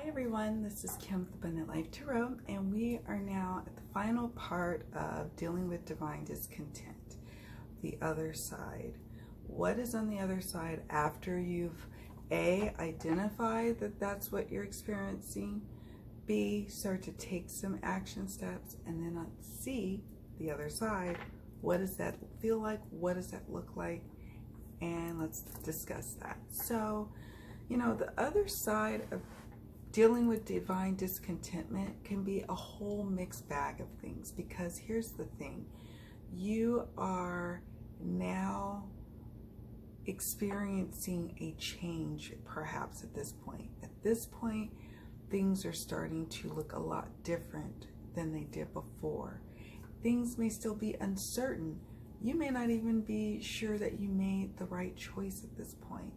Hi everyone, this is Kim with Abundant Life Tarot, and we are now at the final part of dealing with divine discontent, the other side. What is on the other side after you've A, identified that that's what you're experiencing, B, start to take some action steps, and then on C, the other side, what does that feel like? What does that look like? And let's discuss that. So, you know, the other side of dealing with divine discontentment can be a whole mixed bag of things, because here's the thing. You are now experiencing a change, perhaps at this point. At this point, things are starting to look a lot different than they did before. Things may still be uncertain. You may not even be sure that you made the right choice at this point,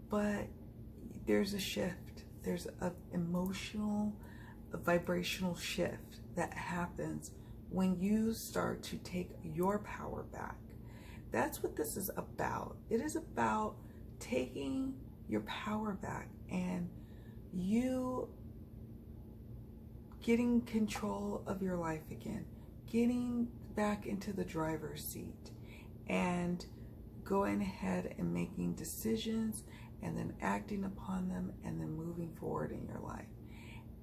but there's a shift. There's an emotional, vibrational shift that happens when you start to take your power back. That's what this is about. It is about taking your power back and you getting control of your life again, getting back into the driver's seat and going ahead and making decisions and then acting upon them and then moving forward in your life.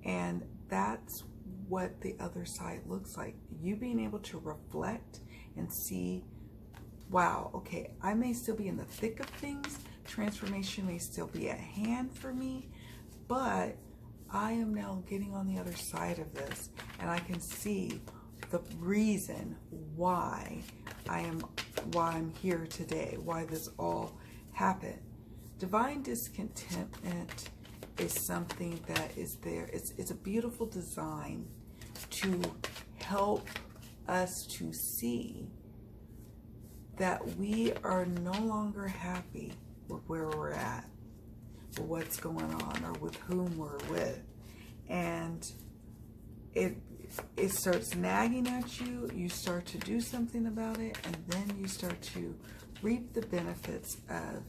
And that's what the other side looks like. You being able to reflect and see, wow, okay, I may still be in the thick of things. Transformation may still be at hand for me, but I am now getting on the other side of this, and I can see the reason why I'm here today, why this all happened. Divine discontentment is something that is there. It's a beautiful design to help us to see that we are no longer happy with where we're at, with what's going on, or with whom we're with. And it starts nagging at you. You start to do something about it, and then you start to reap the benefits of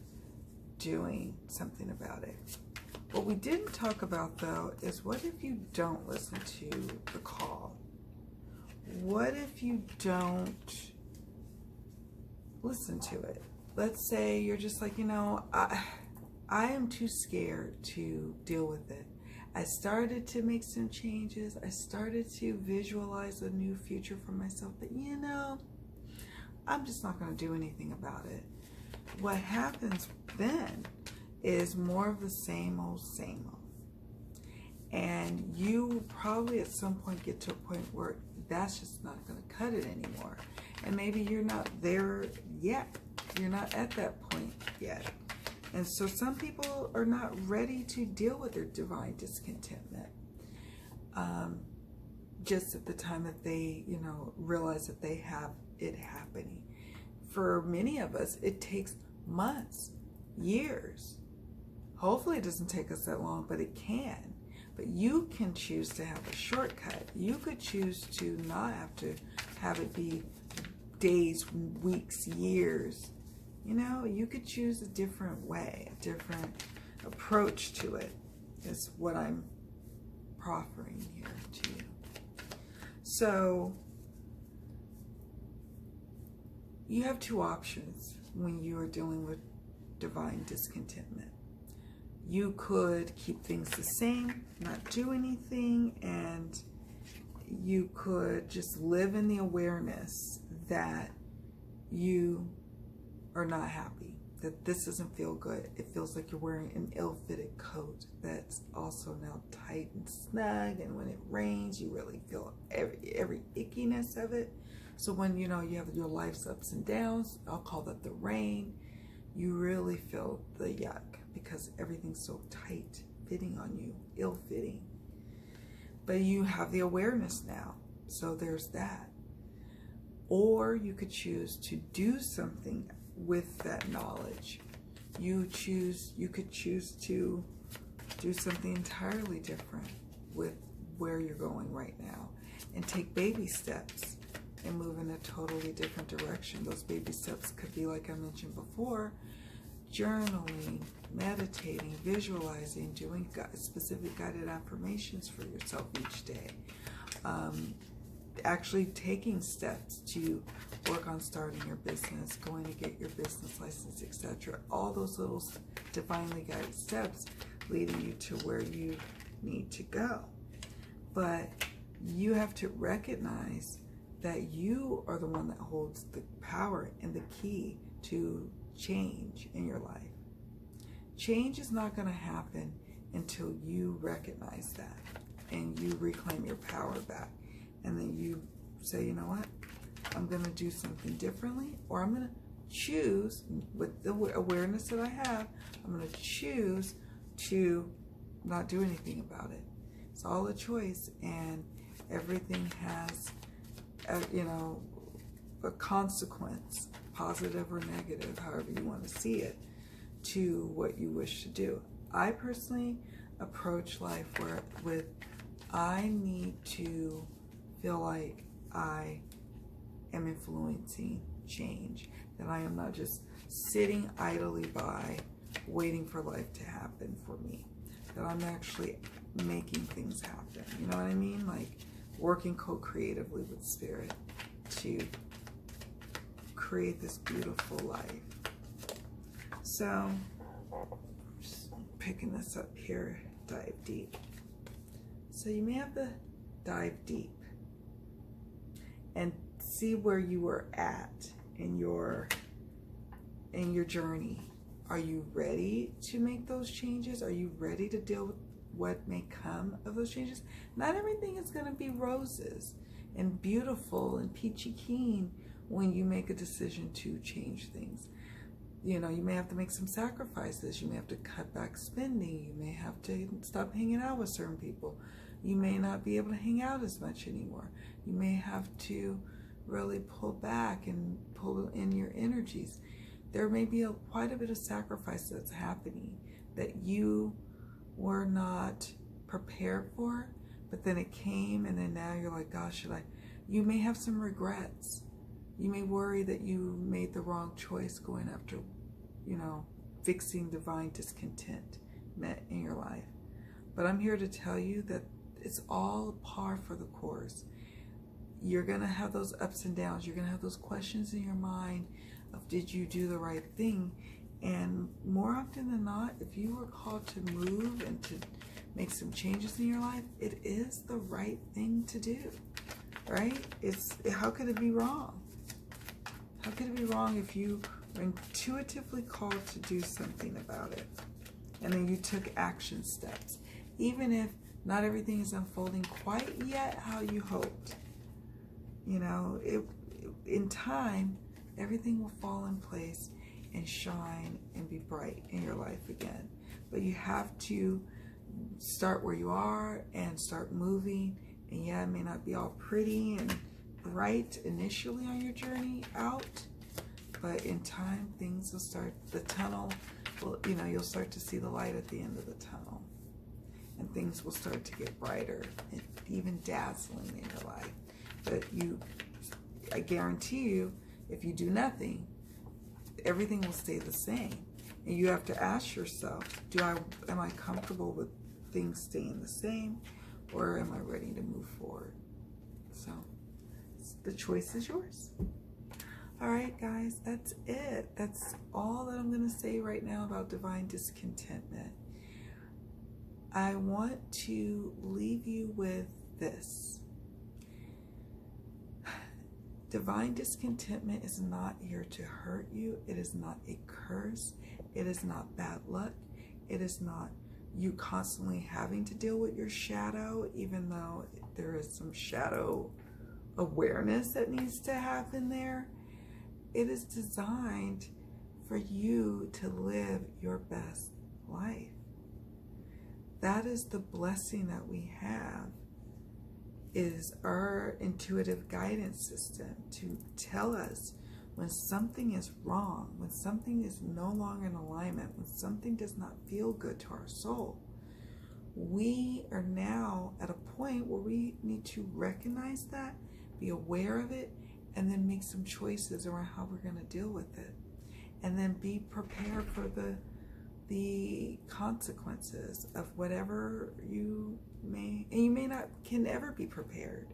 doing something about it. What we didn't talk about, though, is what if you don't listen to the call? What if you don't listen to it? Let's say you're just like, you know, I am too scared to deal with it. I started to make some changes. I started to visualize a new future for myself, but you know, I'm just not going to do anything about it. What happens then is more of the same old, same old. And you probably at some point get to a point where that's just not going to cut it anymore. And maybe you're not there yet. You're not at that point yet. And so some people are not ready to deal with their divine discontentment. Just at the time that they, you know, realize that they have it happening. For many of us, it takes months, years. Hopefully it doesn't take us that long, but it can. But you can choose to have a shortcut. You could choose to not have to have it be days, weeks, years. You know, you could choose a different way, a different approach to it, is what I'm proffering here to you. So, you have two options when you are dealing with divine discontentment. You could keep things the same, not do anything, and you could just live in the awareness that you are not happy, that this doesn't feel good. It feels like you're wearing an ill-fitted coat that's also now tight and snug, and when it rains, you really feel every ickiness of it. So when, you know, you have your life's ups and downs, I'll call that the rain, you really feel the yuck because everything's so tight fitting on you, ill-fitting. But you have the awareness now, so there's that. Or you could choose to do something with that knowledge. You could choose to do something entirely different with where you're going right now and take baby steps and move in a totally different direction. Those baby steps could be, like I mentioned before, journaling, meditating, visualizing, doing specific guided affirmations for yourself each day, actually taking steps to work on starting your business, going to get your business license, etc. All those little divinely guided steps leading you to where you need to go. But you have to recognize that you are the one that holds the power and the key to change in your life. Change is not going to happen until you recognize that and you reclaim your power back. And then you say, you know what? I'm going to do something differently, or I'm going to choose, with the awareness that I have, I'm going to choose to not do anything about it. It's all a choice, and everything has, a consequence, positive or negative, however you want to see it, to what you wish to do. I personally approach life with I need to feel like I am influencing change, that I am not just sitting idly by waiting for life to happen for me, that I'm actually making things happen. You know what I mean? Like working co-creatively with spirit to create this beautiful life. So, just picking this up here, dive deep. So you may have to dive deep and see where you are at in your journey. Are you ready to make those changes? Are you ready to deal with what may come of those changes? Not everything is going to be roses and beautiful and peachy keen when you make a decision to change things. You may have to make some sacrifices. You may have to cut back spending. You may have to stop hanging out with certain people. You may not be able to hang out as much anymore. You may have to really pull back and pull in your energies. There may be quite a bit of sacrifice that's happening that you were not prepared for, but then it came, and then now you're like, gosh, you may have some regrets. You may worry that you made the wrong choice going after, fixing divine discontentment in your life. But I'm here to tell you that it's all par for the course. You're going to have those ups and downs. You're going to have those questions in your mind of, did you do the right thing? And more often than not, if you were called to move and to make some changes in your life, it is the right thing to do, right? How could it be wrong? How could it be wrong if you were intuitively called to do something about it, and then you took action steps, even if not everything is unfolding quite yet how you hoped? In time, everything will fall in place and shine and be bright in your life again. But you have to start where you are and start moving. And yeah, it may not be all pretty and bright initially on your journey out, but in time, things will start, you'll start to see the light at the end of the tunnel, and things will start to get brighter and even dazzling in your life. But I guarantee you, if you do nothing, everything will stay the same. And you have to ask yourself, am I comfortable with things staying the same, or am I ready to move forward? So the choice is yours. All right, guys, that's it. That's all that I'm going to say right now about divine discontentment. I want to leave you with this. Divine discontentment is not here to hurt you. It is not a curse. It is not bad luck. It is not you constantly having to deal with your shadow, even though there is some shadow awareness that needs to happen there. It is designed for you to live your best life. That is the blessing that we have, is our intuitive guidance system to tell us when something is wrong, when something is no longer in alignment, when something does not feel good to our soul. We are now at a point where we need to recognize that, be aware of it, and then make some choices around how we're going to deal with it. and then be prepared for the consequences of whatever you may, and you may not can ever be prepared,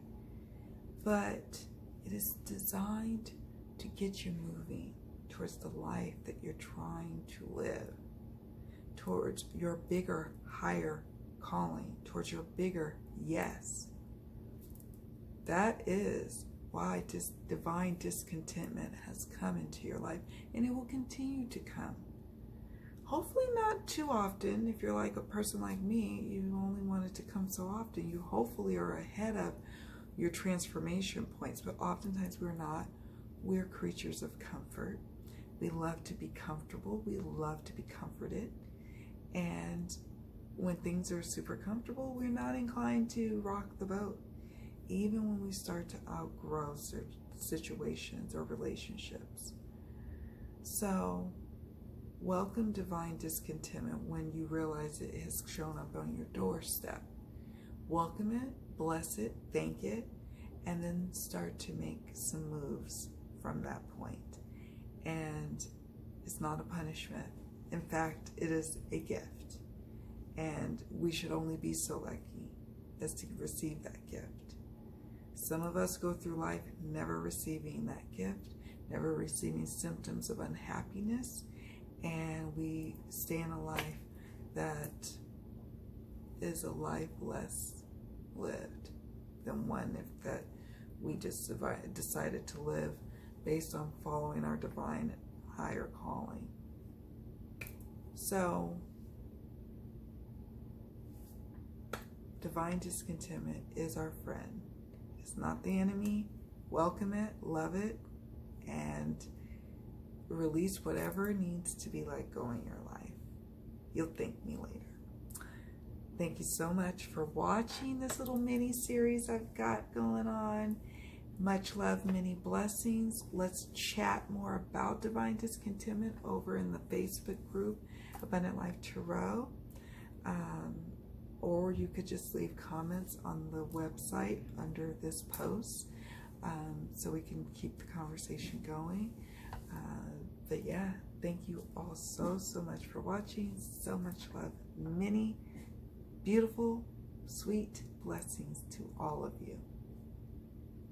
but it is designed to get you moving towards the life that you're trying to live, towards your bigger, higher calling, towards your bigger yes. That is why divine discontentment has come into your life, and it will continue to come. Hopefully not too often. If you're like a person like me, you only want it to come so often. You hopefully are ahead of your transformation points, but oftentimes we're not. We're creatures of comfort. We love to be comfortable. We love to be comforted. And when things are super comfortable, we're not inclined to rock the boat, even when we start to outgrow situations or relationships. So, welcome divine discontentment when you realize it has shown up on your doorstep. Welcome it, bless it, thank it, and then start to make some moves from that point. And it's not a punishment. In fact, it is a gift. And we should only be so lucky as to receive that gift. Some of us go through life never receiving that gift, never receiving symptoms of unhappiness, and we stay in a life that is a life less lived than one that we just decided to live based on following our divine higher calling. So, divine discontentment is our friend. It's not the enemy. Welcome it, love it, and release whatever needs to be let go in your life. You'll thank me later. Thank you so much for watching this little mini series I've got going on. Much love, many blessings. Let's chat more about divine discontentment over in the Facebook group, Abundant Life Tarot. Or you could just leave comments on the website under this post, so we can keep the conversation going. But yeah, thank you all so much for watching. So much love. Many beautiful, sweet blessings to all of you.